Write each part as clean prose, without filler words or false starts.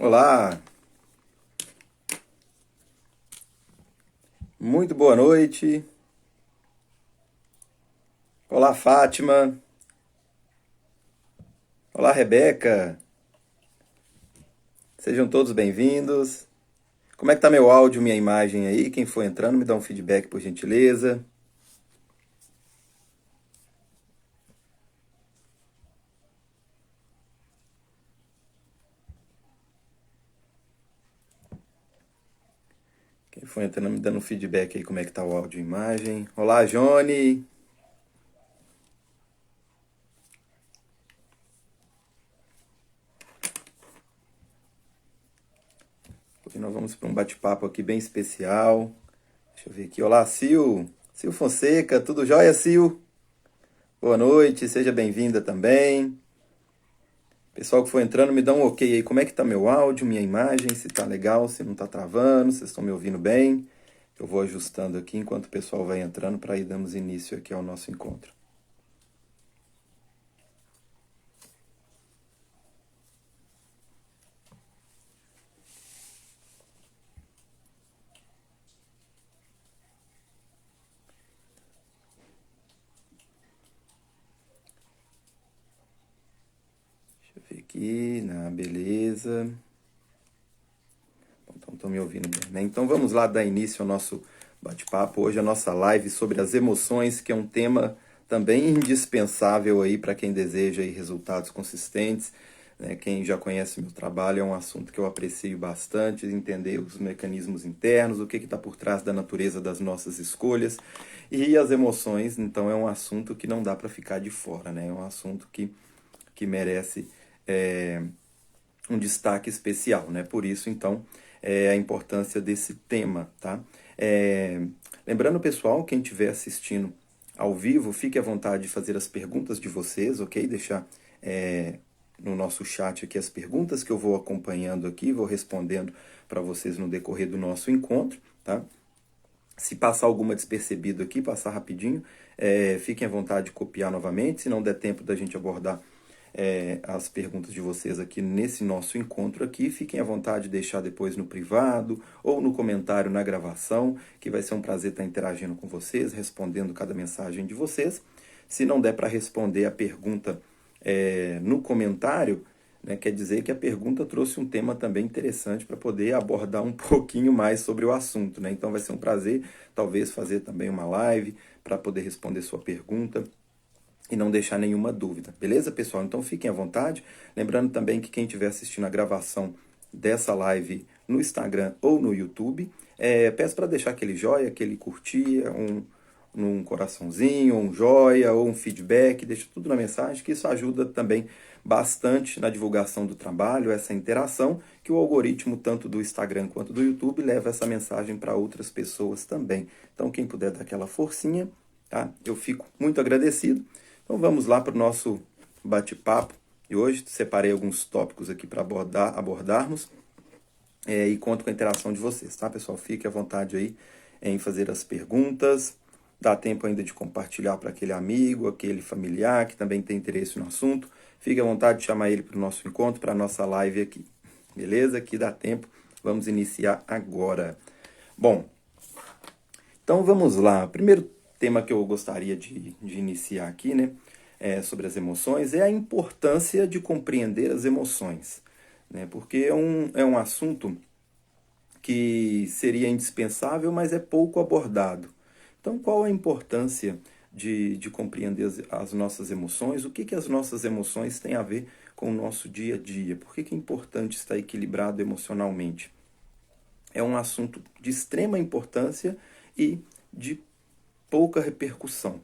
Olá, muito boa noite. Olá, Fátima. Olá, Rebeca. Sejam todos bem-vindos. Como é que tá meu áudio, minha imagem aí? Quem for entrando, me dá um feedback, por gentileza. Quem for entrando, me dando um feedback aí, como é que tá o áudio e imagem. Olá, Johnny. Hoje nós vamos para um bate-papo aqui bem especial. Deixa eu ver aqui. Olá, Sil. Sil Fonseca, tudo jóia, Sil? Boa noite, seja bem-vinda também. Pessoal que for entrando, me dá um ok aí. Como é que tá meu áudio, minha imagem? Se tá legal, se não tá travando, vocês estão me ouvindo bem? Eu vou ajustando aqui enquanto o pessoal vai entrando para ir damos início aqui ao nosso encontro. Deixa eu ver aqui, beleza. Então estão me ouvindo bem, né? Então vamos lá dar início ao nosso bate-papo. Hoje a nossa live sobre as emoções, que é um tema também indispensável aí para quem deseja aí resultados consistentes. Né? Quem já conhece meu trabalho é um assunto que eu aprecio bastante, entender os mecanismos internos, o que está por trás da natureza das nossas escolhas e as emoções. Então é um assunto que não dá para ficar de fora, né? É um assunto que merece um destaque especial, né? Por isso, então, a importância desse tema, tá? Lembrando, pessoal, quem estiver assistindo ao vivo, fique à vontade de fazer as perguntas de vocês, ok? Deixar no nosso chat aqui as perguntas que eu vou acompanhando aqui, vou respondendo para vocês no decorrer do nosso encontro, tá? Se passar alguma despercebido aqui, passar rapidinho, fiquem à vontade de copiar novamente, se não der tempo da gente abordar as perguntas de vocês aqui nesse nosso encontro aqui, fiquem à vontade de deixar depois no privado ou no comentário na gravação, que vai ser um prazer estar interagindo com vocês, respondendo cada mensagem de vocês. Se não der para responder a pergunta no comentário, né, quer dizer que a pergunta trouxe um tema também interessante para poder abordar um pouquinho mais sobre o assunto, né? Então vai ser um prazer, talvez, fazer também uma live para poder responder sua pergunta e não deixar nenhuma dúvida, beleza, pessoal? Então fiquem à vontade. Lembrando também que quem estiver assistindo a gravação dessa live no Instagram ou no YouTube, peço para deixar aquele joia, aquele curtir, um coraçãozinho, um joia ou um feedback, deixa tudo na mensagem, que isso ajuda também bastante na divulgação do trabalho, essa interação, que o algoritmo, tanto do Instagram quanto do YouTube, leva essa mensagem para outras pessoas também. Então, quem puder dar aquela forcinha, tá? Eu fico muito agradecido. Então, vamos lá para o nosso bate-papo de hoje. Separei alguns tópicos aqui para abordarmos e conto com a interação de vocês, tá, pessoal? Fique à vontade aí em fazer as perguntas. Dá tempo ainda de compartilhar para aquele amigo, aquele familiar que também tem interesse no assunto. Fique à vontade de chamar ele para o nosso encontro, para a nossa live aqui. Beleza? Aqui dá tempo. Vamos iniciar agora. Bom, então vamos lá. O primeiro tema que eu gostaria de iniciar aqui, né, sobre as emoções, é a importância de compreender as emoções. Né, porque é um assunto que seria indispensável, mas é pouco abordado. Então, qual a importância de compreender as nossas emoções? O que as nossas emoções têm a ver com o nosso dia a dia? Por que é importante estar equilibrado emocionalmente? É um assunto de extrema importância e de pouca repercussão.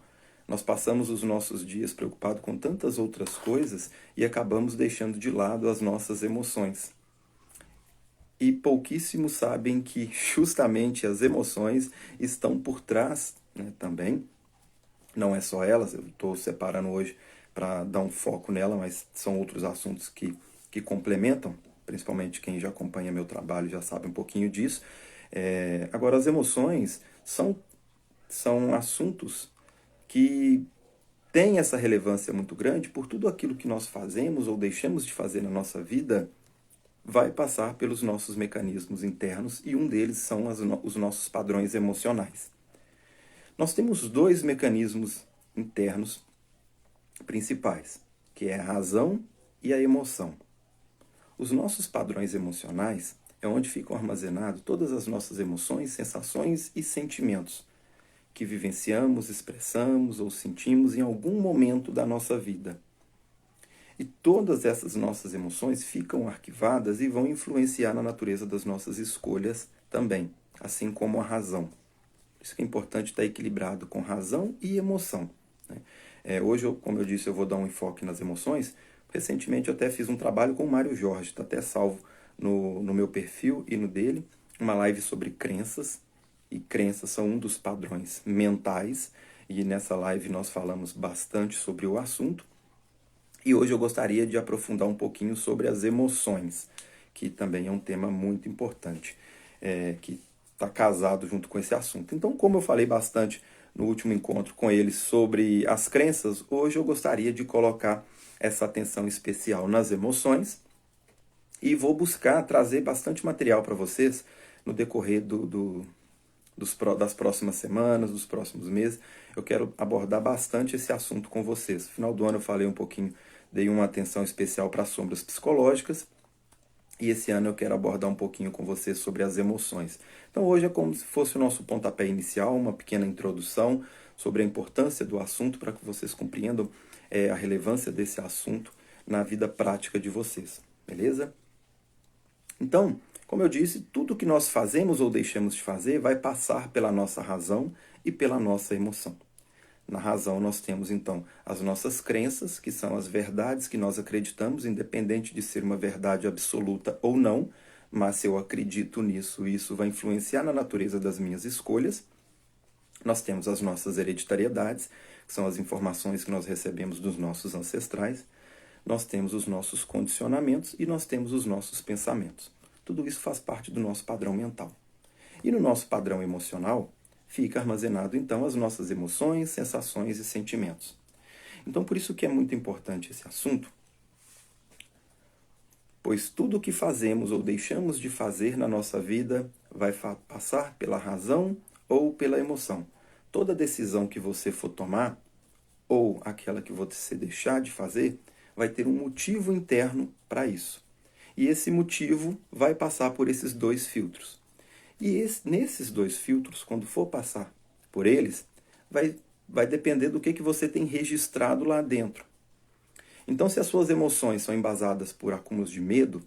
Nós passamos os nossos dias preocupados com tantas outras coisas e acabamos deixando de lado as nossas emoções. E pouquíssimos sabem que justamente as emoções estão por trás, né, também. Não é só elas, eu estou separando hoje para dar um foco nela, mas são outros assuntos que complementam, principalmente quem já acompanha meu trabalho já sabe um pouquinho disso. Agora, as emoções são assuntos que têm essa relevância muito grande por tudo aquilo que nós fazemos ou deixamos de fazer na nossa vida vai passar pelos nossos mecanismos internos e um deles são os nossos padrões emocionais. Nós temos dois mecanismos internos principais, que é a razão e a emoção. Os nossos padrões emocionais é onde ficam armazenadas todas as nossas emoções, sensações e sentimentos que vivenciamos, expressamos ou sentimos em algum momento da nossa vida. E todas essas nossas emoções ficam arquivadas e vão influenciar na natureza das nossas escolhas também, assim como a razão. Por isso que é importante estar equilibrado com razão e emoção. Hoje, como eu disse, eu vou dar um enfoque nas emoções. Recentemente eu até fiz um trabalho com o Mário Jorge, está até salvo no meu perfil e no dele, uma live sobre crenças, e crenças são um dos padrões mentais, e nessa live nós falamos bastante sobre o assunto. E hoje eu gostaria de aprofundar um pouquinho sobre as emoções, que também é um tema muito importante, que está casado junto com esse assunto. Então, como eu falei bastante no último encontro com eles sobre as crenças, hoje eu gostaria de colocar essa atenção especial nas emoções e vou buscar trazer bastante material para vocês no decorrer das próximas semanas, dos próximos meses. Eu quero abordar bastante esse assunto com vocês. No final do ano eu falei um pouquinho, dei uma atenção especial para as sombras psicológicas, e esse ano eu quero abordar um pouquinho com vocês sobre as emoções. Então hoje é como se fosse o nosso pontapé inicial, uma pequena introdução sobre a importância do assunto para que vocês compreendam a relevância desse assunto na vida prática de vocês, beleza? Então, como eu disse, tudo que nós fazemos ou deixamos de fazer vai passar pela nossa razão e pela nossa emoção. Na razão nós temos então as nossas crenças, que são as verdades que nós acreditamos, independente de ser uma verdade absoluta ou não, mas se eu acredito nisso, isso vai influenciar na natureza das minhas escolhas. Nós temos as nossas hereditariedades, que são as informações que nós recebemos dos nossos ancestrais. Nós temos os nossos condicionamentos e nós temos os nossos pensamentos. Tudo isso faz parte do nosso padrão mental. E no nosso padrão emocional, fica armazenado então as nossas emoções, sensações e sentimentos. Então por isso que é muito importante esse assunto, pois tudo o que fazemos ou deixamos de fazer na nossa vida vai passar pela razão ou pela emoção. Toda decisão que você for tomar, ou aquela que você deixar de fazer, vai ter um motivo interno para isso. E esse motivo vai passar por esses dois filtros. E nesses dois filtros, quando for passar por eles, vai depender do que você tem registrado lá dentro. Então, se as suas emoções são embasadas por acúmulos de medo,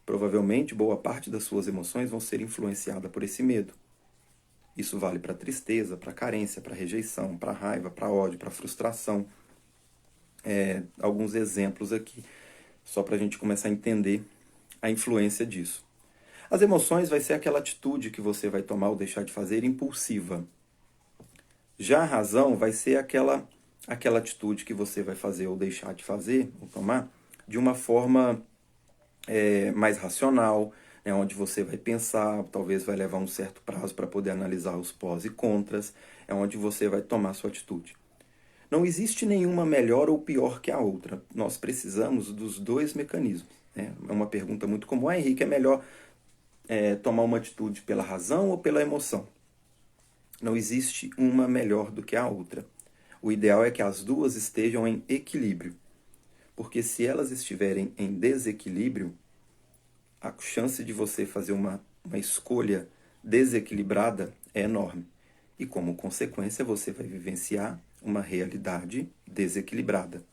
provavelmente boa parte das suas emoções vão ser influenciadas por esse medo. Isso vale para tristeza, para carência, para rejeição, para raiva, para ódio, para frustração. Alguns exemplos aqui, só para a gente começar a entender a influência disso. As emoções vai ser aquela atitude que você vai tomar ou deixar de fazer impulsiva. Já a razão vai ser aquela atitude que você vai fazer ou deixar de fazer, ou tomar, de uma forma mais racional, né, onde você vai pensar, talvez vai levar um certo prazo para poder analisar os pós e contras, é onde você vai tomar a sua atitude. Não existe nenhuma melhor ou pior que a outra. Nós precisamos dos dois mecanismos. Né? É uma pergunta muito comum. Henrique, é melhor tomar uma atitude pela razão ou pela emoção? Não existe uma melhor do que a outra. O ideal é que as duas estejam em equilíbrio. Porque se elas estiverem em desequilíbrio, a chance de você fazer uma escolha desequilibrada é enorme. E como consequência, você vai vivenciar uma realidade desequilibrada.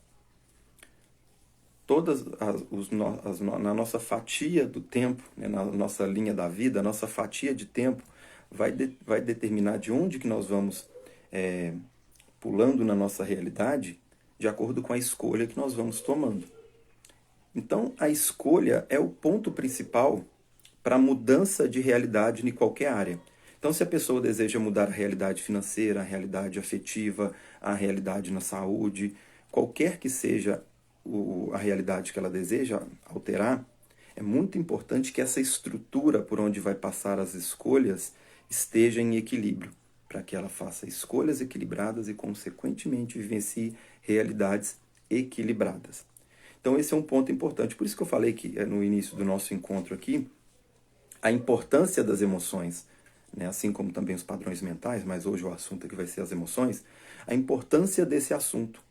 Na nossa fatia do tempo, né, na nossa linha da vida, a nossa fatia de tempo vai determinar de onde que nós vamos pulando na nossa realidade de acordo com a escolha que nós vamos tomando. Então, a escolha é o ponto principal para a mudança de realidade em qualquer área. Então, se a pessoa deseja mudar a realidade financeira, a realidade afetiva, a realidade na saúde, qualquer que seja a realidade que ela deseja alterar, é muito importante que essa estrutura por onde vai passar as escolhas esteja em equilíbrio, para que ela faça escolhas equilibradas e, consequentemente, vivencie realidades equilibradas. Então esse é um ponto importante. Por isso que eu falei que no início do nosso encontro aqui, a importância das emoções, né? Assim como também os padrões mentais, mas hoje o assunto aqui vai ser as emoções, a importância desse assunto.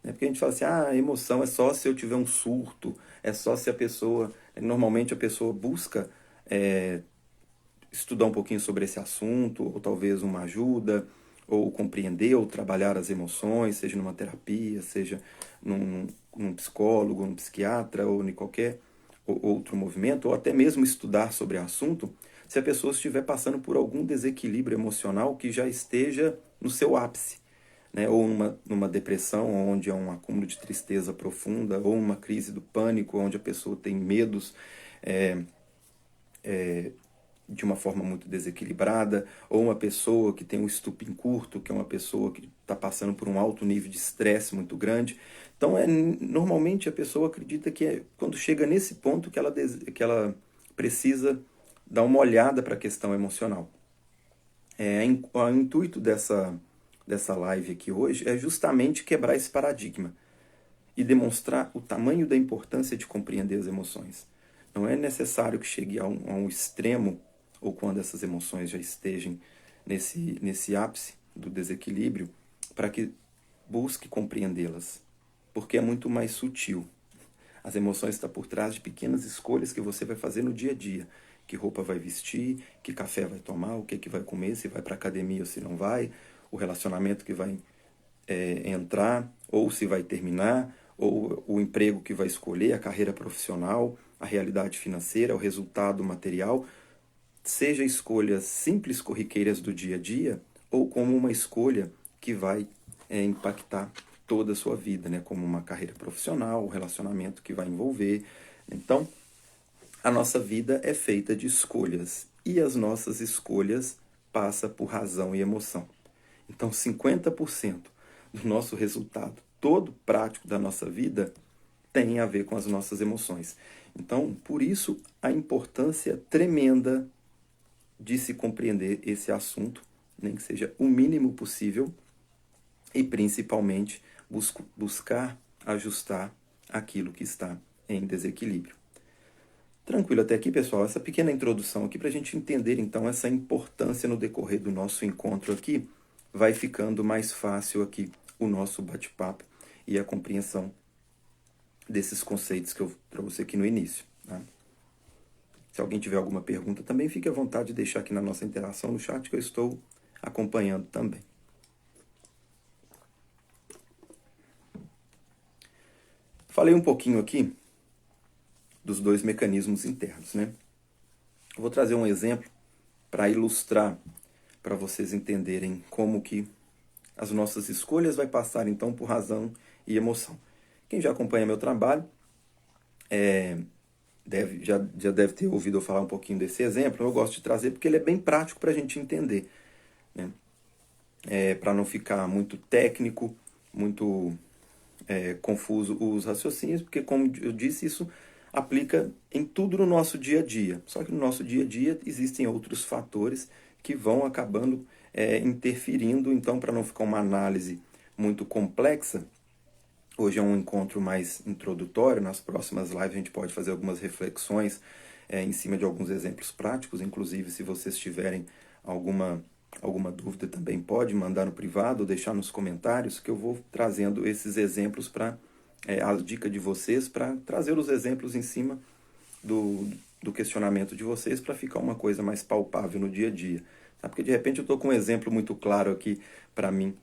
Né? Porque a gente fala assim, a emoção é só se eu tiver um surto, é só se a pessoa... Normalmente a pessoa busca estudar um pouquinho sobre esse assunto, ou talvez uma ajuda, ou compreender, ou trabalhar as emoções, seja numa terapia, seja num psicólogo, num psiquiatra, ou em qualquer outro movimento, ou até mesmo estudar sobre o assunto, se a pessoa estiver passando por algum desequilíbrio emocional que já esteja no seu ápice, né? Ou numa depressão, onde é um acúmulo de tristeza profunda, ou uma crise do pânico, onde a pessoa tem medos de uma forma muito desequilibrada, ou uma pessoa que tem um estupim curto, que é uma pessoa que está passando por um alto nível de estresse muito grande. Então, normalmente a pessoa acredita que quando chega nesse ponto que ela precisa dar uma olhada para a questão emocional. O intuito dessa live aqui hoje é justamente quebrar esse paradigma e demonstrar o tamanho da importância de compreender as emoções. Não é necessário que chegue a um extremo, ou quando essas emoções já estejam nesse ápice do desequilíbrio, para que busque compreendê-las, porque é muito mais sutil. As emoções estão por trás de pequenas escolhas que você vai fazer no dia a dia. Que roupa vai vestir, que café vai tomar, o que vai comer, se vai para a academia ou se não vai, o relacionamento que vai entrar, ou se vai terminar, ou o emprego que vai escolher, a carreira profissional, a realidade financeira, o resultado material, seja escolhas simples, corriqueiras do dia a dia, ou como uma escolha que vai impactar toda a sua vida, né? Como uma carreira profissional, o relacionamento que vai envolver. Então, a nossa vida é feita de escolhas, e as nossas escolhas passam por razão e emoção. Então, 50% do nosso resultado, todo prático da nossa vida, tem a ver com as nossas emoções. Então, por isso, a importância tremenda de se compreender esse assunto, nem que seja o mínimo possível, e principalmente buscar ajustar aquilo que está em desequilíbrio. Tranquilo até aqui, pessoal? Essa pequena introdução aqui para a gente entender, então, essa importância no decorrer do nosso encontro aqui, vai ficando mais fácil aqui o nosso bate-papo e a compreensão desses conceitos que eu trouxe aqui no início. Tá? Se alguém tiver alguma pergunta, também fique à vontade de deixar aqui na nossa interação no chat, que eu estou acompanhando também. Falei um pouquinho aqui dos dois mecanismos internos, né? Eu vou trazer um exemplo para ilustrar, para vocês entenderem como que as nossas escolhas vai passar então por razão e emoção. Quem já acompanha meu trabalho já deve ter ouvido eu falar um pouquinho desse exemplo. Eu gosto de trazer porque ele é bem prático para a gente entender, né? Para não ficar muito técnico, muito confuso os raciocínios, porque, como eu disse, isso aplica em tudo no nosso dia a dia. Só que no nosso dia a dia existem outros fatores que vão acabando interferindo. Então, para não ficar uma análise muito complexa, hoje é um encontro mais introdutório. Nas próximas lives a gente pode fazer algumas reflexões em cima de alguns exemplos práticos. Inclusive, se vocês tiverem alguma dúvida, também pode mandar no privado ou deixar nos comentários, que eu vou trazendo esses exemplos para a dica de vocês, para trazer os exemplos em cima do questionamento de vocês, para ficar uma coisa mais palpável no dia a dia. Tá? Porque de repente eu estou com um exemplo muito claro aqui para mim,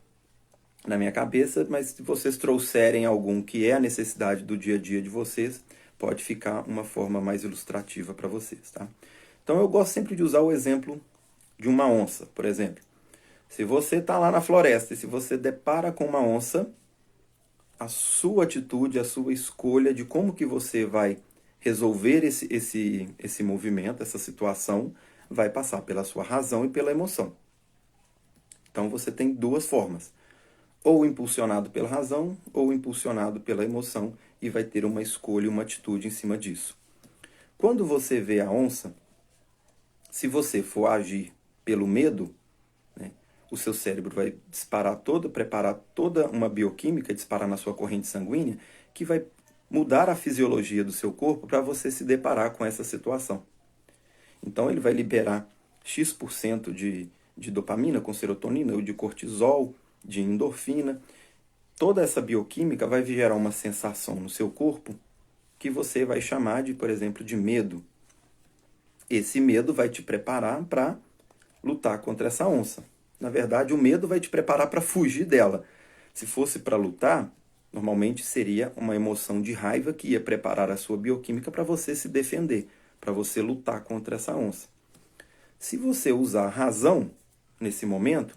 na minha cabeça, mas se vocês trouxerem algum que é a necessidade do dia a dia de vocês, pode ficar uma forma mais ilustrativa para vocês. Tá? Então eu gosto sempre de usar o exemplo de uma onça, por exemplo. Se você está lá na floresta e se você depara com uma onça, a sua atitude, a sua escolha de como que você vai resolver esse movimento, essa situação, vai passar pela sua razão e pela emoção. Então você tem duas formas. Ou impulsionado pela razão, ou impulsionado pela emoção, e vai ter uma escolha, uma atitude em cima disso. Quando você vê a onça, se você for agir pelo medo, né, o seu cérebro vai preparar toda uma bioquímica, disparar na sua corrente sanguínea, que vai mudar a fisiologia do seu corpo para você se deparar com essa situação. Então ele vai liberar X% de dopamina com serotonina, ou de cortisol, de endorfina. Toda essa bioquímica vai gerar uma sensação no seu corpo que você vai chamar de, por exemplo, de medo. Esse medo vai te preparar para lutar contra essa onça. Na verdade, o medo vai te preparar para fugir dela. Se fosse para lutar, normalmente seria uma emoção de raiva que ia preparar a sua bioquímica para você se defender, para você lutar contra essa onça. Se você usar a razão nesse momento,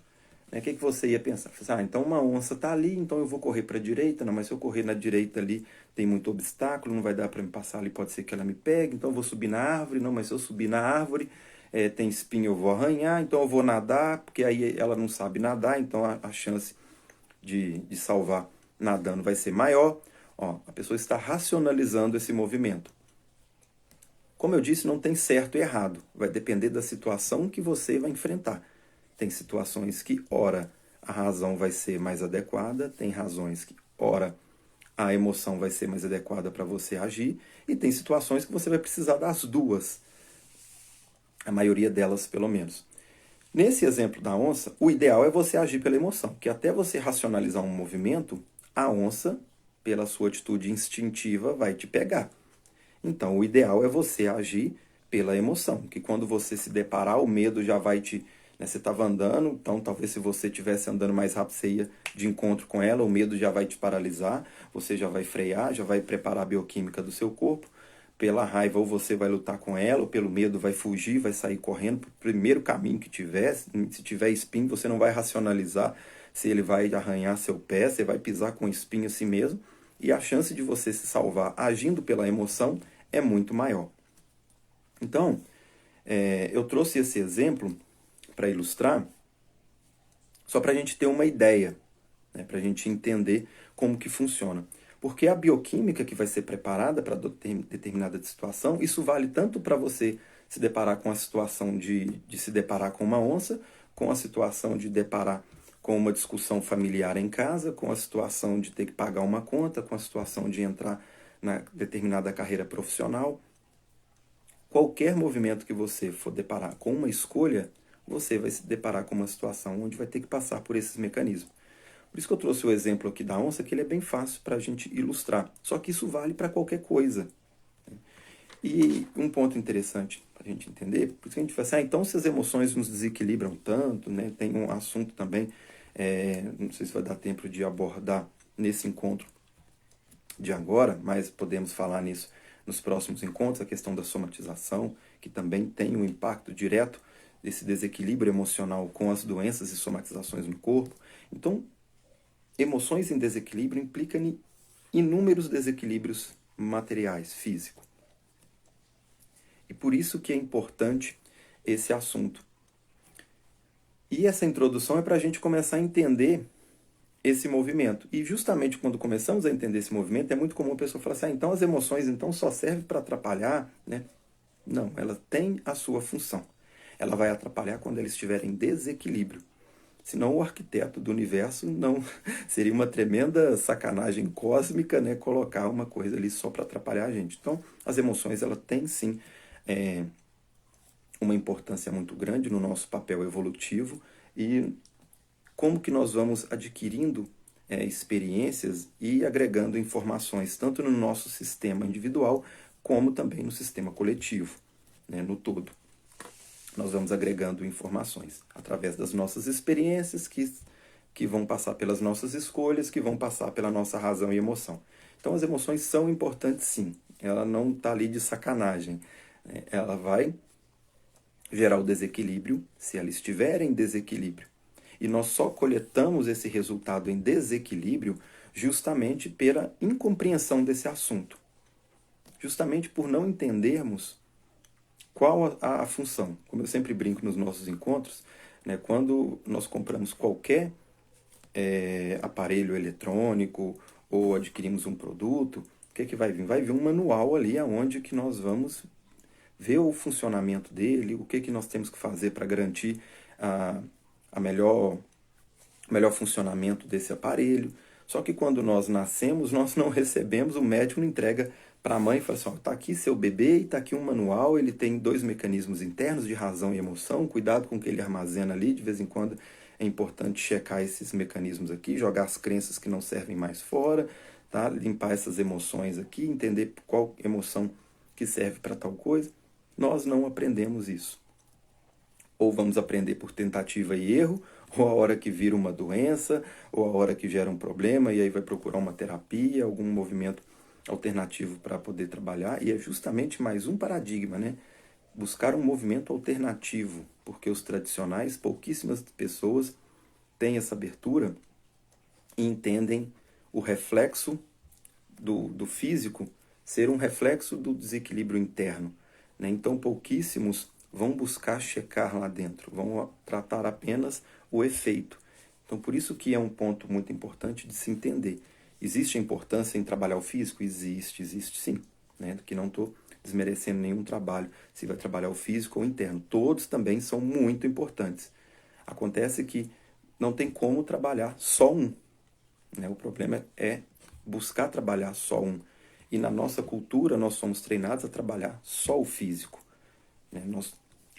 o que você ia pensar? Então uma onça está ali, então eu vou correr para a direita. Não, mas se eu correr na direita ali, tem muito obstáculo, não vai dar para me passar ali, pode ser que ela me pegue, então eu vou subir na árvore. Não, mas se eu subir na árvore, tem espinho, eu vou arranhar, então eu vou nadar, porque aí ela não sabe nadar, então a chance de salvar nadando vai ser maior. A pessoa está racionalizando esse movimento. Como eu disse, não tem certo e errado, vai depender da situação que você vai enfrentar. Tem situações que, ora, a razão vai ser mais adequada, tem razões que, ora, a emoção vai ser mais adequada para você agir, e tem situações que você vai precisar das duas, a maioria delas, pelo menos. Nesse exemplo da onça, o ideal é você agir pela emoção, que até você racionalizar um movimento, a onça, pela sua atitude instintiva, vai te pegar. Então, o ideal é você agir pela emoção, que quando você se deparar, o medo já vai te... Você estava andando, então talvez se você estivesse andando mais rápido, você ia de encontro com ela, o medo já vai te paralisar, você já vai frear, já vai preparar a bioquímica do seu corpo. Pela raiva, ou você vai lutar com ela, ou pelo medo vai fugir, vai sair correndo para o primeiro caminho que tiver. Se tiver espinho, você não vai racionalizar se ele vai arranhar seu pé, você vai pisar com espinho assim mesmo, e a chance de você se salvar agindo pela emoção é muito maior. Então, eu trouxe esse exemplo para ilustrar, só para a gente ter uma ideia, para a gente entender como que funciona. Porque a bioquímica que vai ser preparada para determinada situação, isso vale tanto para você se deparar com a situação de se deparar com uma onça, com a situação de deparar com uma discussão familiar em casa, com a situação de ter que pagar uma conta, com a situação de entrar na determinada carreira profissional. Qualquer movimento que você for deparar com uma escolha, você vai se deparar com uma situação onde vai ter que passar por esses mecanismos. Por isso que eu trouxe o exemplo aqui da onça, que ele é bem fácil para a gente ilustrar. Só que isso vale para qualquer coisa. E um ponto interessante para a gente entender, por isso que a gente fala assim, então se as emoções nos desequilibram tanto, tem um assunto também, não sei se vai dar tempo de abordar nesse encontro de agora, mas podemos falar nisso nos próximos encontros, a questão da somatização, que também tem um impacto direto desse desequilíbrio emocional com as doenças e somatizações no corpo. Então, emoções em desequilíbrio implicam inúmeros desequilíbrios materiais, físicos. E por isso que é importante esse assunto. E essa introdução é para a gente começar a entender esse movimento. E justamente quando começamos a entender esse movimento, é muito comum a pessoa falar assim, então as emoções então só servem para atrapalhar, Não, ela tem a sua função. Ela vai atrapalhar quando ela estiver em desequilíbrio. Senão o arquiteto do universo não seria uma tremenda sacanagem cósmica, colocar uma coisa ali só para atrapalhar a gente. Então, as emoções, ela tem sim uma importância muito grande no nosso papel evolutivo e como que nós vamos adquirindo experiências e agregando informações, tanto no nosso sistema individual, como também no sistema coletivo, no todo. Nós vamos agregando informações através das nossas experiências que vão passar pelas nossas escolhas, que vão passar pela nossa razão e emoção. Então as emoções são importantes sim, ela não está ali de sacanagem, ela vai gerar o desequilíbrio se ela estiver em desequilíbrio. E nós só coletamos esse resultado em desequilíbrio justamente pela incompreensão desse assunto. Justamente por não entendermos qual a função. Como eu sempre brinco nos nossos encontros, quando nós compramos qualquer aparelho eletrônico ou adquirimos um produto, o que vai vir? Vai vir um manual ali onde que nós vamos ver o funcionamento dele, o que nós temos que fazer para garantir o melhor funcionamento desse aparelho. Só que quando nós nascemos, nós não recebemos, o médico não entrega para a mãe e fala assim, ó, tá aqui seu bebê e tá aqui um manual, ele tem 2 mecanismos internos de razão e emoção, cuidado com o que ele armazena ali, de vez em quando é importante checar esses mecanismos aqui, jogar as crenças que não servem mais fora, tá? Limpar essas emoções aqui, entender qual emoção que serve para tal coisa. Nós não aprendemos isso. Ou vamos aprender por tentativa e erro, ou a hora que vira uma doença, ou a hora que gera um problema, e aí vai procurar uma terapia, algum movimento alternativo para poder trabalhar, e é justamente mais um paradigma, né? Buscar um movimento alternativo, porque os tradicionais, pouquíssimas pessoas têm essa abertura e entendem o reflexo do físico ser um reflexo do desequilíbrio interno, né? Então, pouquíssimos vão buscar checar lá dentro, vão tratar apenas o efeito. Então, por isso que é um ponto muito importante de se entender. Existe a importância em trabalhar o físico? Existe sim. Né? Que não estou desmerecendo nenhum trabalho, se vai trabalhar o físico ou o interno. Todos também são muito importantes. Acontece que não tem como trabalhar só um. Né? O problema é buscar trabalhar só um. E na nossa cultura, nós somos treinados a trabalhar só o físico. Né? Nós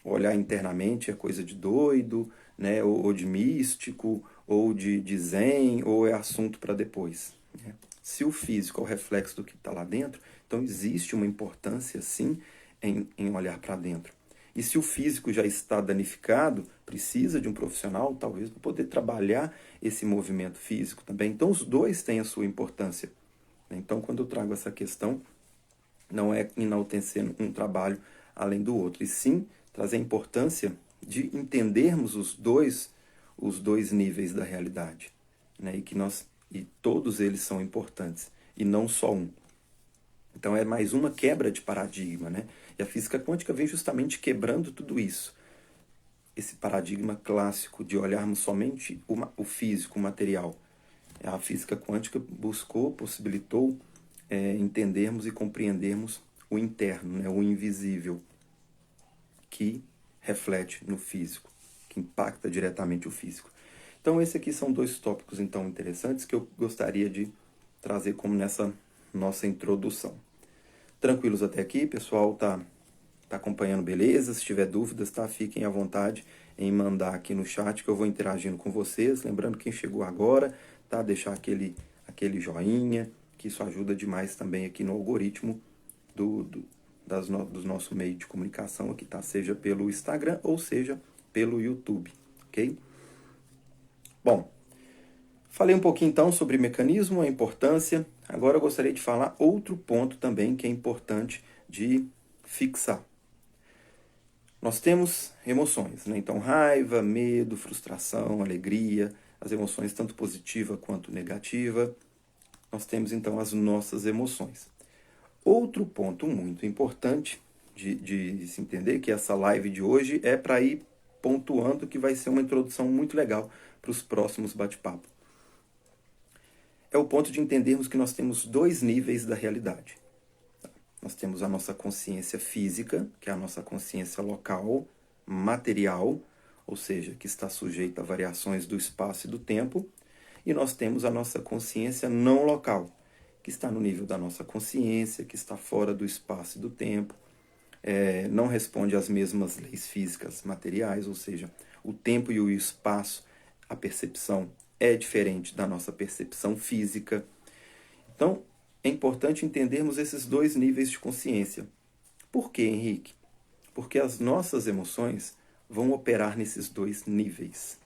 olhar internamente é coisa de doido, né? Ou de místico, ou de zen, ou é assunto para depois. Né? Se o físico é o reflexo do que está lá dentro, então existe uma importância, sim, em olhar para dentro. E se o físico já está danificado, precisa de um profissional, talvez, para poder trabalhar esse movimento físico também. Então, os dois têm a sua importância. Então, quando eu trago essa questão, não é enaltecendo um trabalho além do outro, e sim trazer a importância de entendermos os dois níveis da realidade, né? E todos eles são importantes, e não só um. Então é mais uma quebra de paradigma, né? E a física quântica vem justamente quebrando tudo isso. Esse paradigma clássico de olharmos somente o físico, o material. A física quântica buscou, possibilitou entendermos e compreendermos o interno, né? O invisível, que reflete no físico, que impacta diretamente o físico. Então, esses aqui são 2 tópicos então interessantes que eu gostaria de trazer como nessa nossa introdução. Tranquilos até aqui, pessoal? Tá acompanhando, beleza? Se tiver dúvidas, tá? Fiquem à vontade em mandar aqui no chat que eu vou interagindo com vocês. Lembrando, quem chegou agora, tá? Deixar aquele joinha, que isso ajuda demais também aqui no algoritmo do nosso meio de comunicação aqui, tá? Seja pelo Instagram ou seja pelo YouTube, ok? Bom, falei um pouquinho então sobre mecanismo, a importância. Agora eu gostaria de falar outro ponto também que é importante de fixar. Nós temos emoções, né? Então raiva, medo, frustração, alegria, as emoções tanto positiva quanto negativa. Nós temos então as nossas emoções. Outro ponto muito importante de se entender, que essa live de hoje é para ir pontuando, que vai ser uma introdução muito legal para os próximos bate-papo. É o ponto de entendermos que nós temos 2 níveis da realidade. Nós temos a nossa consciência física, que é a nossa consciência local, material, ou seja, que está sujeita a variações do espaço e do tempo, e nós temos a nossa consciência não local, que está no nível da nossa consciência, que está fora do espaço e do tempo, não responde às mesmas leis físicas materiais, ou seja, o tempo e o espaço, a percepção é diferente da nossa percepção física. Então, é importante entendermos esses 2 níveis de consciência. Por quê, Henrique? Porque as nossas emoções vão operar nesses 2 níveis.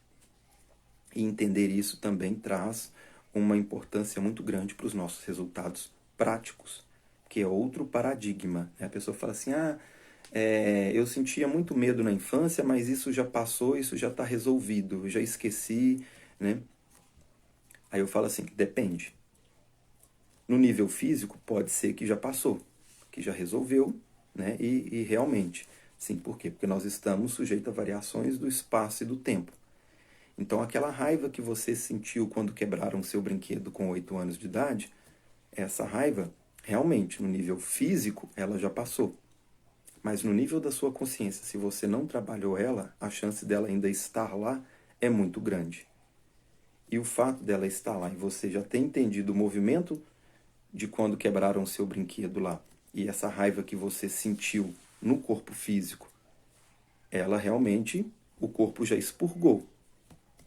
E entender isso também traz uma importância muito grande para os nossos resultados práticos, que é outro paradigma. A pessoa fala assim, eu sentia muito medo na infância, mas isso já passou, isso já está resolvido, eu já esqueci, né? Aí eu falo assim, depende. No nível físico, pode ser que já passou, que já resolveu, né? E realmente, sim, por quê? Porque nós estamos sujeitos a variações do espaço e do tempo. Então, aquela raiva que você sentiu quando quebraram seu brinquedo com 8 anos de idade, essa raiva, realmente, no nível físico, ela já passou. Mas no nível da sua consciência, se você não trabalhou ela, a chance dela ainda estar lá é muito grande. e o fato dela estar lá e você já ter entendido o movimento de quando quebraram o seu brinquedo lá e essa raiva que você sentiu no corpo físico, ela realmente, o corpo já expurgou.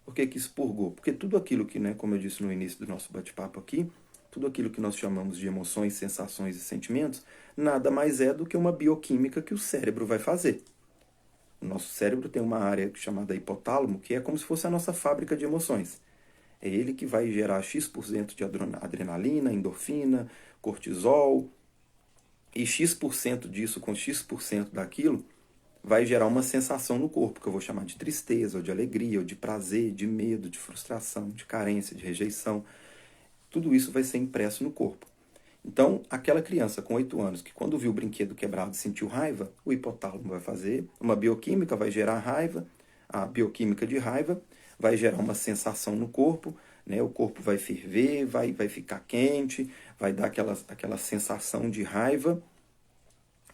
Por que que expurgou? Porque tudo aquilo que, né, como eu disse no início do nosso bate-papo aqui, tudo aquilo que nós chamamos de emoções, sensações e sentimentos, nada mais é do que uma bioquímica que o cérebro vai fazer. O nosso cérebro tem uma área chamada hipotálamo, que é como se fosse a nossa fábrica de emoções. É ele que vai gerar X% de adrenalina, endorfina, cortisol, e X% disso com X% daquilo vai gerar uma sensação no corpo, que eu vou chamar de tristeza, ou de alegria, ou de prazer, de medo, de frustração, de carência, de rejeição. Tudo isso vai ser impresso no corpo. Então, aquela criança com 8 anos que quando viu o brinquedo quebrado sentiu raiva, o hipotálamo vai fazer uma bioquímica, vai gerar raiva, a bioquímica de raiva vai gerar uma sensação no corpo, né? O corpo vai ferver, vai ficar quente, vai dar aquela sensação de raiva.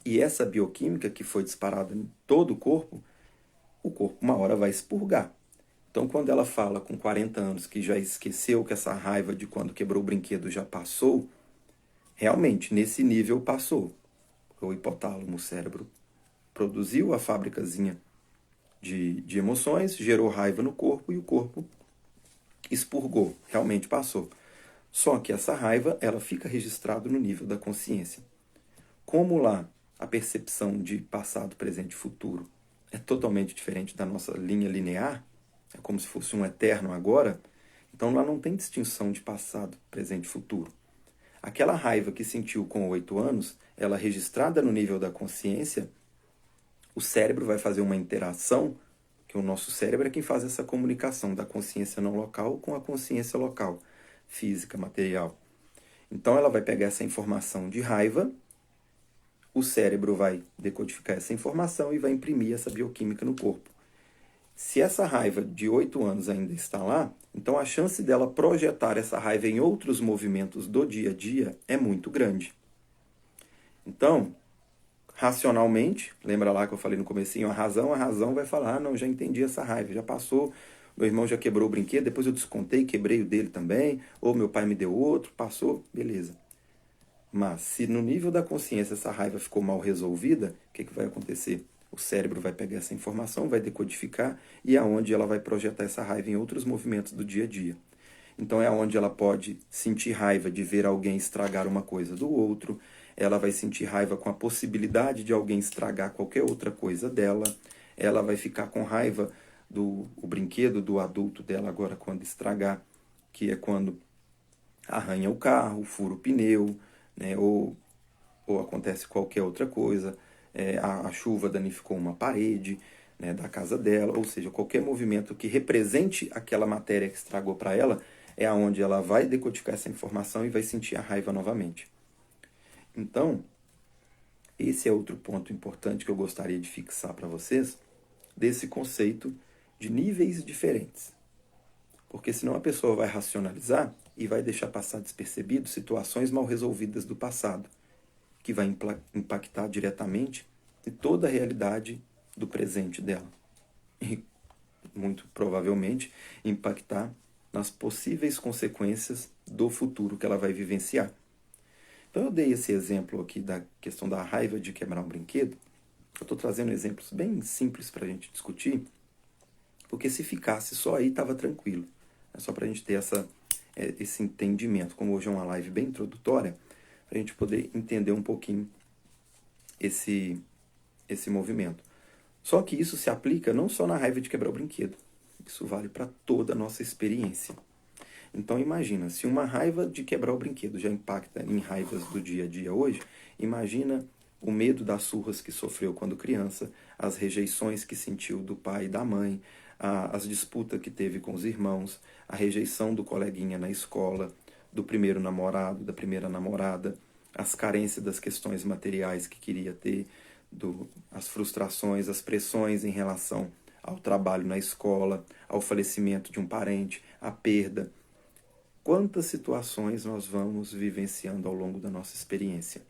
E essa bioquímica que foi disparada em todo o corpo uma hora vai expurgar. Então, quando ela fala com 40 anos que já esqueceu que essa raiva de quando quebrou o brinquedo já passou, realmente, nesse nível passou. O hipotálamo, o cérebro, produziu a fábricazinha de emoções, gerou raiva no corpo e o corpo expurgou, realmente passou. Só que essa raiva, ela fica registrada no nível da consciência. Como lá a percepção de passado, presente e futuro é totalmente diferente da nossa linha linear, é como se fosse um eterno agora, então lá não tem distinção de passado, presente e futuro. Aquela raiva que sentiu com 8 anos, ela registrada no nível da consciência, o cérebro vai fazer uma interação, que o nosso cérebro é quem faz essa comunicação da consciência não local com a consciência local, física, material. Então ela vai pegar essa informação de raiva, o cérebro vai decodificar essa informação e vai imprimir essa bioquímica no corpo. Se essa raiva de 8 anos ainda está lá, então a chance dela projetar essa raiva em outros movimentos do dia a dia é muito grande. Então, racionalmente, lembra lá que eu falei no comecinho, a razão vai falar, ah, não, já entendi essa raiva, já passou, meu irmão já quebrou o brinquedo, depois eu descontei, quebrei o dele também, ou meu pai me deu outro, passou, beleza. Mas se no nível da consciência essa raiva ficou mal resolvida, o que vai acontecer? O cérebro vai pegar essa informação, vai decodificar e é onde ela vai projetar essa raiva em outros movimentos do dia a dia. Então é onde ela pode sentir raiva de ver alguém estragar uma coisa do outro, ela vai sentir raiva com a possibilidade de alguém estragar qualquer outra coisa dela, ela vai ficar com raiva do o brinquedo do adulto dela agora quando estragar, que é quando arranha o carro, fura o pneu, né, ou acontece qualquer outra coisa, a chuva danificou uma parede, né, da casa dela, ou seja, qualquer movimento que represente aquela matéria que estragou para ela, é aonde ela vai decodificar essa informação e vai sentir a raiva novamente. Então, esse é outro ponto importante que eu gostaria de fixar para vocês, desse conceito de níveis diferentes. Porque senão a pessoa vai racionalizar e vai deixar passar despercebido situações mal resolvidas do passado, que vai impactar diretamente em toda a realidade do presente dela. E, muito provavelmente, impactar nas possíveis consequências do futuro que ela vai vivenciar. Então eu dei esse exemplo aqui da questão da raiva de quebrar um brinquedo. Eu estou trazendo exemplos bem simples para a gente discutir, porque se ficasse só aí estava tranquilo. É só para a gente ter esse entendimento. Como hoje é uma live bem introdutória, para a gente poder entender um pouquinho esse movimento. Só que isso se aplica não só na raiva de quebrar o brinquedo. Isso vale para toda a nossa experiência. Então imagina, se uma raiva de quebrar o brinquedo já impacta em raivas do dia a dia hoje, imagina o medo das surras que sofreu quando criança, as rejeições que sentiu do pai e da mãe, as disputas que teve com os irmãos, a rejeição do coleguinha na escola, do primeiro namorado, da primeira namorada, as carências das questões materiais que queria ter, as frustrações, as pressões em relação ao trabalho na escola, ao falecimento de um parente, a perda. Quantas situações nós vamos vivenciando ao longo da nossa experiência?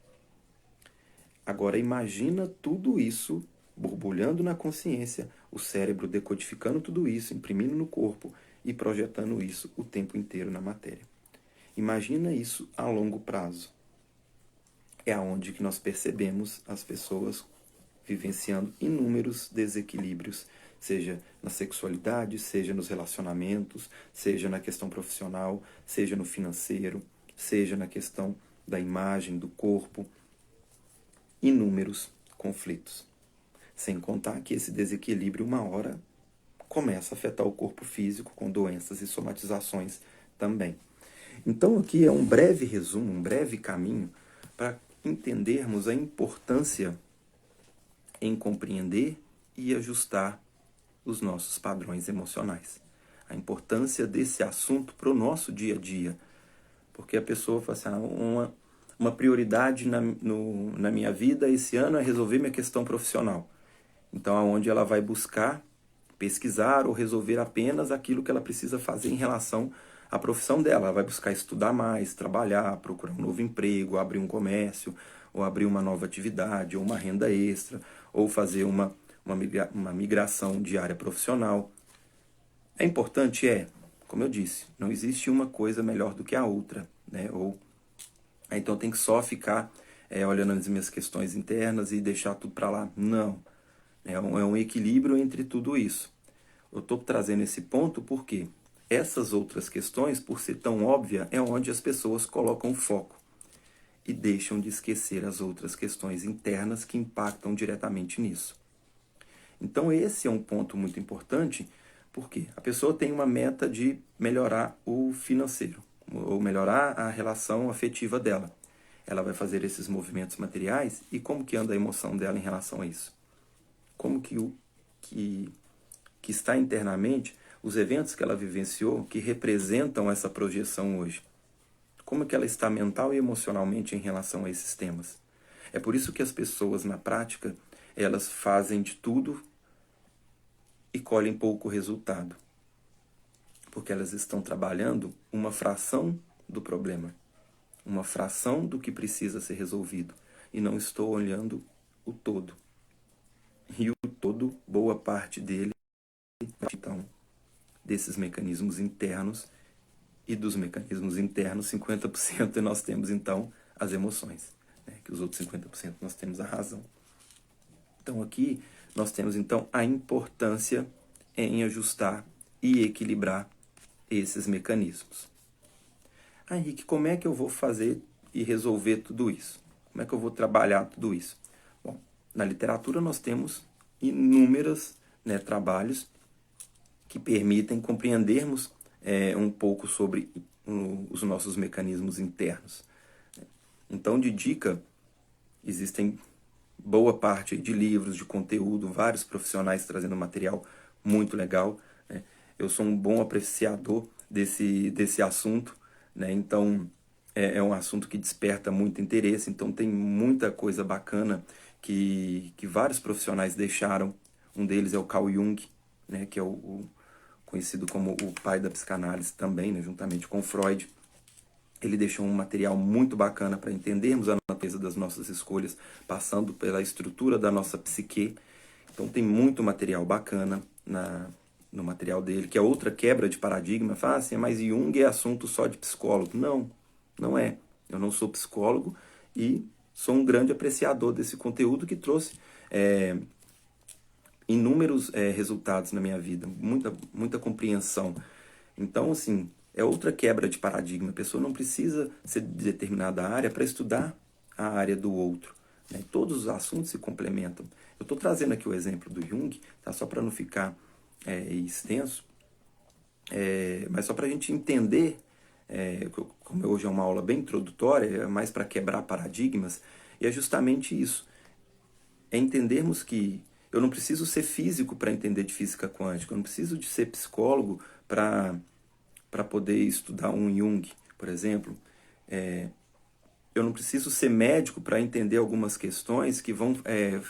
Agora imagina tudo isso borbulhando na consciência, o cérebro decodificando tudo isso, imprimindo no corpo e projetando isso o tempo inteiro na matéria. Imagina isso a longo prazo. É aonde que nós percebemos as pessoas vivenciando inúmeros desequilíbrios, seja na sexualidade, seja nos relacionamentos, seja na questão profissional, seja no financeiro, seja na questão da imagem, do corpo, inúmeros conflitos. Sem contar que esse desequilíbrio, uma hora, começa a afetar o corpo físico com doenças e somatizações também. Então aqui é um breve resumo, um breve caminho para entendermos a importância em compreender e ajustar os nossos padrões emocionais. A importância desse assunto para o nosso dia a dia. Porque a pessoa fala assim, uma prioridade na minha vida esse ano é resolver minha questão profissional. Então, aonde ela vai buscar pesquisar ou resolver apenas aquilo que ela precisa fazer em relação à profissão dela. Ela vai buscar estudar mais, trabalhar, procurar um novo emprego, abrir um comércio, ou abrir uma nova atividade, ou uma renda extra, ou fazer uma migração de área profissional. É importante? Como eu disse, não existe uma coisa melhor do que a outra, né? Então tem que só ficar olhando as minhas questões internas e deixar tudo para lá. Não. É um equilíbrio entre tudo isso. Eu estou trazendo esse ponto porque essas outras questões, por ser tão óbvia, é onde as pessoas colocam foco e deixam de esquecer as outras questões internas que impactam diretamente nisso. Então esse é um ponto muito importante, porque a pessoa tem uma meta de melhorar o financeiro, ou melhorar a relação afetiva dela. Ela vai fazer esses movimentos materiais e como que anda a emoção dela em relação a isso? Como que está internamente os eventos que ela vivenciou que representam essa projeção hoje? Como que ela está mental e emocionalmente em relação a esses temas? É por isso que as pessoas, na prática, elas fazem de tudo e colhem pouco resultado. Porque elas estão trabalhando uma fração do problema, uma fração do que precisa ser resolvido, e não estou olhando o todo. E o todo, boa parte dele, então, desses mecanismos internos, e dos mecanismos internos, 50% nós temos, então, as emoções, né? Que os outros 50% nós temos a razão. Então, aqui, nós temos, então, a importância em ajustar e equilibrar esses mecanismos. Henrique, como é que eu vou fazer e resolver tudo isso? Como é que eu vou trabalhar tudo isso? Bom, na literatura nós temos inúmeros trabalhos que permitem compreendermos um pouco sobre os nossos mecanismos internos. Então, de dica, existem boa parte de livros, de conteúdo, vários profissionais trazendo material muito legal, né? Eu sou um bom apreciador desse assunto, né? Então, é um assunto que desperta muito interesse, então tem muita coisa bacana que vários profissionais deixaram. Um deles é o Carl Jung, né? Que é o conhecido como o pai da psicanálise também, né? Juntamente com Freud. Ele deixou um material muito bacana para entendermos a natureza das nossas escolhas, passando pela estrutura da nossa psique. Então tem muito material bacana no material dele, que é outra quebra de paradigma. Fala assim, mas Jung é assunto só de psicólogo. Não, não é. Eu não sou psicólogo e sou um grande apreciador desse conteúdo que trouxe inúmeros resultados na minha vida, muita compreensão. Então, assim, é outra quebra de paradigma. A pessoa não precisa ser de determinada área para estudar a área do outro, né? Todos os assuntos se complementam. Eu estou trazendo aqui o exemplo do Jung, tá? Só para não ficar extenso, mas só para a gente entender, como hoje é uma aula bem introdutória, é mais para quebrar paradigmas, e é justamente isso. É entendermos que eu não preciso ser físico para entender de física quântica, eu não preciso de ser psicólogo para poder estudar um Jung, por exemplo. Eu não preciso ser médico para entender algumas questões que vão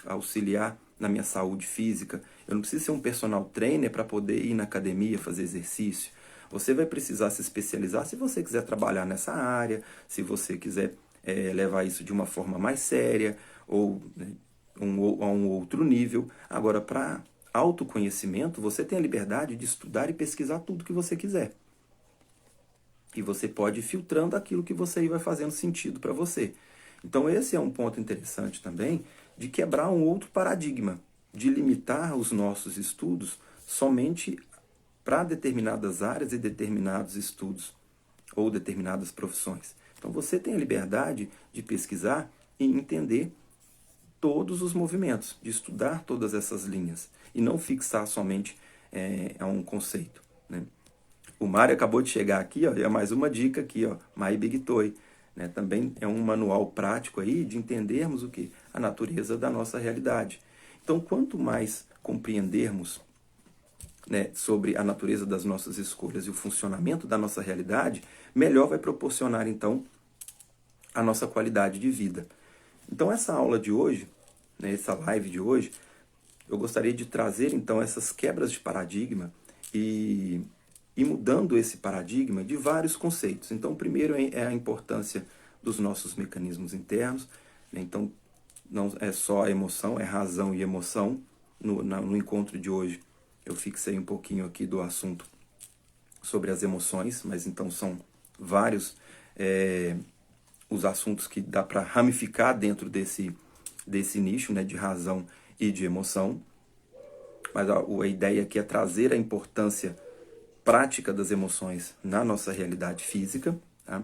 auxiliar na minha saúde física. Eu não preciso ser um personal trainer para poder ir na academia fazer exercício. Você vai precisar se especializar se você quiser trabalhar nessa área, se você quiser levar isso de uma forma mais séria ou a um outro nível. Agora, para autoconhecimento, você tem a liberdade de estudar e pesquisar tudo que você quiser. E você pode ir filtrando aquilo que você vai fazendo sentido para você. Então esse é um ponto interessante também de quebrar um outro paradigma, de limitar os nossos estudos somente para determinadas áreas e determinados estudos ou determinadas profissões. Então você tem a liberdade de pesquisar e entender todos os movimentos, de estudar todas essas linhas e não fixar somente a um conceito, né? O Mário acabou de chegar aqui, ó, e é mais uma dica aqui, ó, My Big Toy, né? Também é um manual prático aí de entendermos o que? A natureza da nossa realidade. Então, quanto mais compreendermos, né, sobre a natureza das nossas escolhas e o funcionamento da nossa realidade, melhor vai proporcionar, então, a nossa qualidade de vida. Então, essa aula de hoje, né, essa live de hoje, eu gostaria de trazer, então, essas quebras de paradigma e mudando esse paradigma de vários conceitos. Então, o primeiro é a importância dos nossos mecanismos internos, né? Então, não é só a emoção, é razão e emoção. No encontro de hoje, eu fixei um pouquinho aqui do assunto sobre as emoções, mas então são vários os assuntos que dá para ramificar dentro desse nicho, né, de razão e de emoção. Mas a ideia aqui é trazer a importância prática das emoções na nossa realidade física, tá?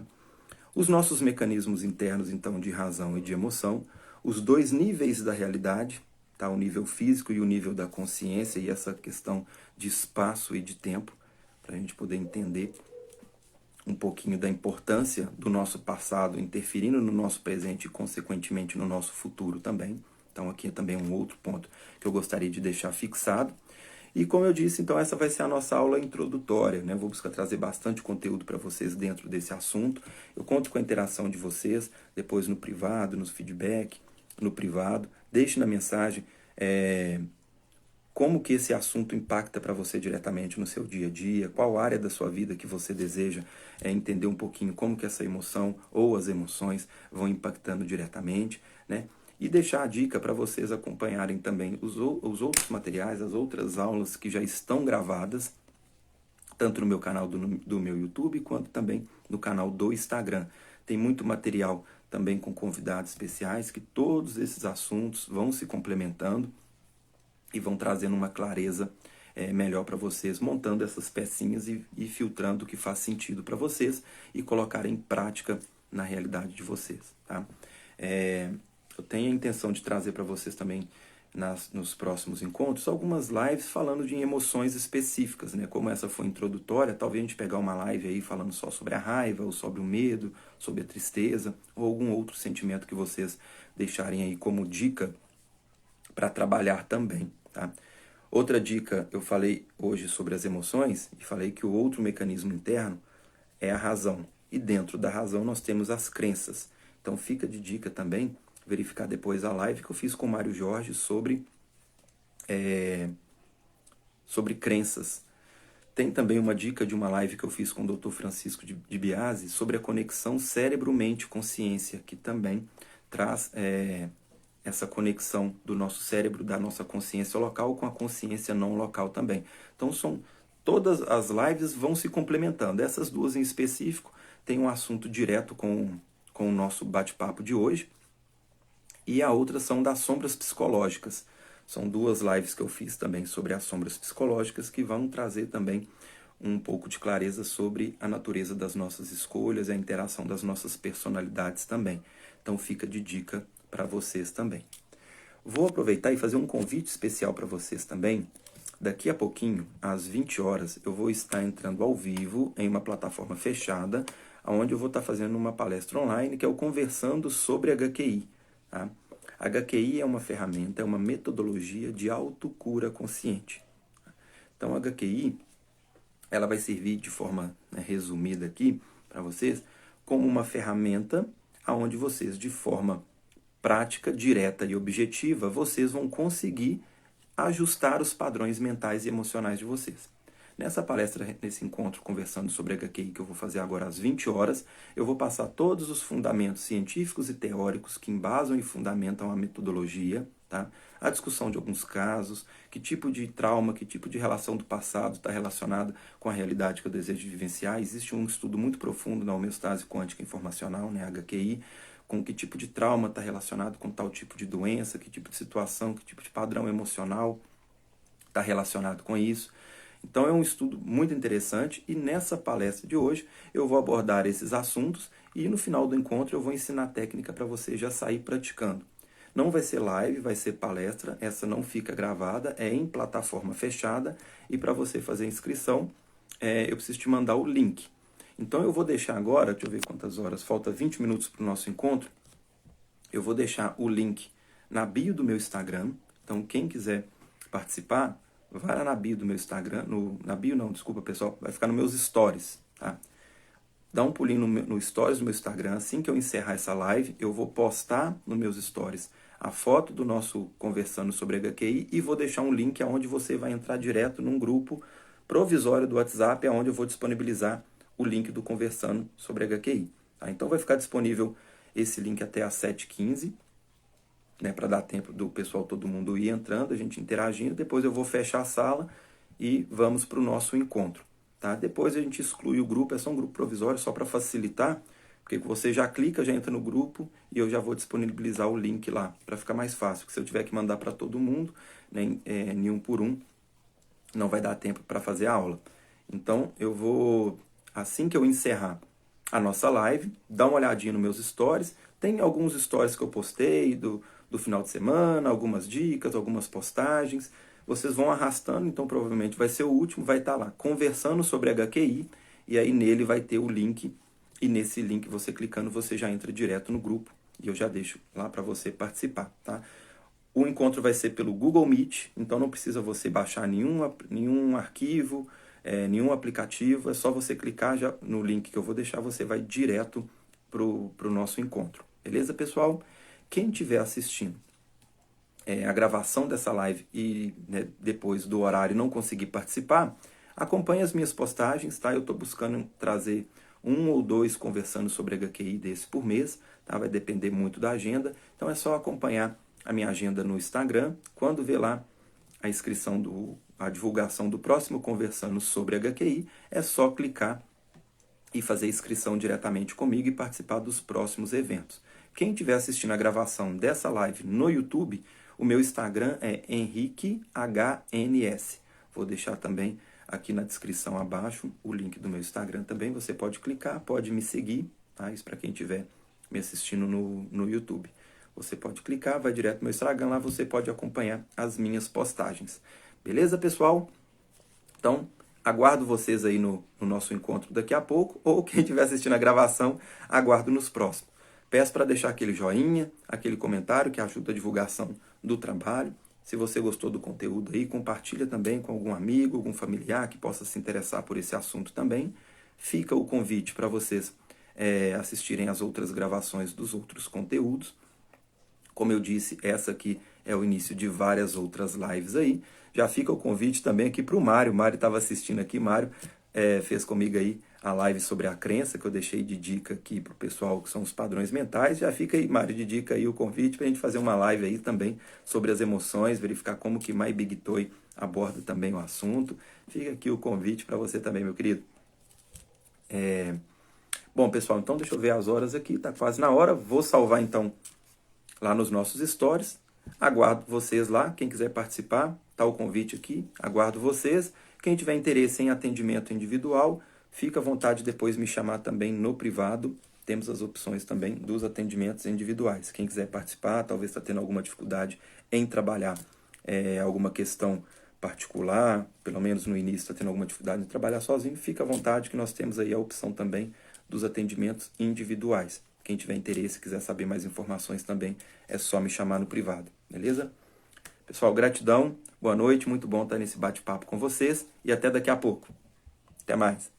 Os nossos mecanismos internos, então, de razão e de emoção, os dois níveis da realidade, tá? O nível físico e o nível da consciência, e essa questão de espaço e de tempo, para a gente poder entender um pouquinho da importância do nosso passado interferindo no nosso presente e, consequentemente, no nosso futuro também. Então, aqui é também um outro ponto que eu gostaria de deixar fixado. E como eu disse, então essa vai ser a nossa aula introdutória, né? Vou buscar trazer bastante conteúdo para vocês dentro desse assunto. Eu conto com a interação de vocês, depois no privado, nos feedback, no privado. Deixe na mensagem como que esse assunto impacta para você diretamente no seu dia a dia, qual área da sua vida que você deseja entender um pouquinho como que essa emoção ou as emoções vão impactando diretamente, né? E deixar a dica para vocês acompanharem também os outros materiais, as outras aulas que já estão gravadas, tanto no meu canal do meu YouTube, quanto também no canal do Instagram. Tem muito material também com convidados especiais, que todos esses assuntos vão se complementando e vão trazendo uma clareza melhor para vocês, montando essas pecinhas e filtrando o que faz sentido para vocês e colocar em prática na realidade de vocês, tá? Eu tenho a intenção de trazer para vocês também nos próximos encontros algumas lives falando de emoções específicas, né? Como essa foi introdutória, talvez a gente pegar uma live aí falando só sobre a raiva, ou sobre o medo, sobre a tristeza, ou algum outro sentimento que vocês deixarem aí como dica para trabalhar também, tá? Outra dica, eu falei hoje sobre as emoções e falei que o outro mecanismo interno é a razão. E dentro da razão nós temos as crenças. Então fica de dica também verificar depois a live que eu fiz com o Mário Jorge sobre crenças. Tem também uma dica de uma live que eu fiz com o Dr. Francisco de Biasi sobre a conexão cérebro-mente-consciência, que também traz essa conexão do nosso cérebro, da nossa consciência local com a consciência não local também. Então todas as lives vão se complementando. Essas duas em específico têm um assunto direto com o nosso bate-papo de hoje. E a outra são das sombras psicológicas. São duas lives que eu fiz também sobre as sombras psicológicas que vão trazer também um pouco de clareza sobre a natureza das nossas escolhas e a interação das nossas personalidades também. Então fica de dica para vocês também. Vou aproveitar e fazer um convite especial para vocês também. Daqui a pouquinho, às 20 horas, eu vou estar entrando ao vivo em uma plataforma fechada, onde eu vou estar fazendo uma palestra online, que é o Conversando sobre HQI. Tá? HQI é uma ferramenta, é uma metodologia de autocura consciente. Então, a HQI ela vai servir de forma resumida aqui para vocês como uma ferramenta onde vocês, de forma prática, direta e objetiva, vocês vão conseguir ajustar os padrões mentais e emocionais de vocês. Nessa palestra, nesse encontro conversando sobre HQI que eu vou fazer agora às 20 horas, eu vou passar todos os fundamentos científicos e teóricos que embasam e fundamentam a metodologia, tá? A discussão de alguns casos, que tipo de trauma, que tipo de relação do passado está relacionado com a realidade que eu desejo vivenciar. Existe um estudo muito profundo na homeostase quântica informacional, né, HQI, com que tipo de trauma está relacionado com tal tipo de doença, que tipo de situação, que tipo de padrão emocional está relacionado com isso. Então é um estudo muito interessante e nessa palestra de hoje eu vou abordar esses assuntos e no final do encontro eu vou ensinar a técnica para você já sair praticando. Não vai ser live, vai ser palestra, essa não fica gravada, é em plataforma fechada e para você fazer a inscrição eu preciso te mandar o link. Então eu vou deixar agora, deixa eu ver quantas horas, falta 20 minutos para o nosso encontro, eu vou deixar o link na bio do meu Instagram, então quem quiser participar, vai lá na bio do meu Instagram, na bio não, desculpa pessoal, vai ficar nos meus stories, tá? Dá um pulinho no stories do meu Instagram, assim que eu encerrar essa live, eu vou postar nos meus stories a foto do nosso conversando sobre HQI e vou deixar um link onde você vai entrar direto num grupo provisório do WhatsApp, onde eu vou disponibilizar o link do conversando sobre HQI. Tá? Então vai ficar disponível esse link até às 7h15, né, para dar tempo do pessoal, todo mundo ir entrando, a gente interagindo. Depois eu vou fechar a sala e vamos para o nosso encontro. Tá? Depois a gente exclui o grupo, é só um grupo provisório, só para facilitar, porque você já clica, já entra no grupo e eu já vou disponibilizar o link lá, para ficar mais fácil, porque se eu tiver que mandar para todo mundo, né, em um por um, não vai dar tempo para fazer a aula. Então eu vou, assim que eu encerrar a nossa live, dar uma olhadinha nos meus stories, tem alguns stories que eu postei do final de semana, algumas dicas, algumas postagens. Vocês vão arrastando, então provavelmente vai ser o último, vai estar lá, conversando sobre HQI, e aí nele vai ter o link, e nesse link você clicando, você já entra direto no grupo, e eu já deixo lá para você participar, tá? O encontro vai ser pelo Google Meet, então não precisa você baixar nenhum arquivo, nenhum aplicativo, é só você clicar já no link que eu vou deixar, você vai direto para o nosso encontro. Beleza, pessoal? Quem estiver assistindo a gravação dessa live e, né, depois do horário não conseguir participar, acompanhe as minhas postagens, tá? Eu estou buscando trazer 1 ou 2 conversando sobre HQI desse por mês, tá? Vai depender muito da agenda, então é só acompanhar a minha agenda no Instagram. Quando vê lá a inscrição a divulgação do próximo conversando sobre HQI, é só clicar e fazer inscrição diretamente comigo e participar dos próximos eventos. Quem estiver assistindo a gravação dessa live no YouTube, o meu Instagram é HenriqueHNS. Vou deixar também aqui na descrição abaixo o link do meu Instagram também. Você pode clicar, pode me seguir, tá? Isso para quem estiver me assistindo no YouTube. Você pode clicar, vai direto no meu Instagram, lá você pode acompanhar as minhas postagens. Beleza, pessoal? Então, aguardo vocês aí no nosso encontro daqui a pouco, ou quem estiver assistindo a gravação, aguardo nos próximos. Peço para deixar aquele joinha, aquele comentário que ajuda a divulgação do trabalho. Se você gostou do conteúdo aí, compartilha também com algum amigo, algum familiar que possa se interessar por esse assunto também. Fica o convite para vocês assistirem as outras gravações dos outros conteúdos. Como eu disse, essa aqui é o início de várias outras lives aí. Já fica o convite também aqui para o Mário. O Mário estava assistindo aqui. Mário fez comigo aí a live sobre a crença, que eu deixei de dica aqui para o pessoal, que são os padrões mentais. Já fica aí, Mário, de dica aí o convite para a gente fazer uma live aí também sobre as emoções, verificar como que My Big Toy aborda também o assunto. Fica aqui o convite para você também, meu querido. Bom, pessoal, então deixa eu ver as horas aqui. Tá quase na hora. Vou salvar, então, lá nos nossos stories. Aguardo vocês lá. Quem quiser participar, tá o convite aqui. Aguardo vocês. Quem tiver interesse em atendimento individual, fica à vontade de depois me chamar também no privado. Temos as opções também dos atendimentos individuais. Quem quiser participar, talvez está tendo alguma dificuldade em trabalhar alguma questão particular, pelo menos no início está tendo alguma dificuldade em trabalhar sozinho, fica à vontade que nós temos aí a opção também dos atendimentos individuais. Quem tiver interesse e quiser saber mais informações também, é só me chamar no privado, beleza? Pessoal, gratidão, boa noite, muito bom estar nesse bate-papo com vocês e até daqui a pouco. Até mais.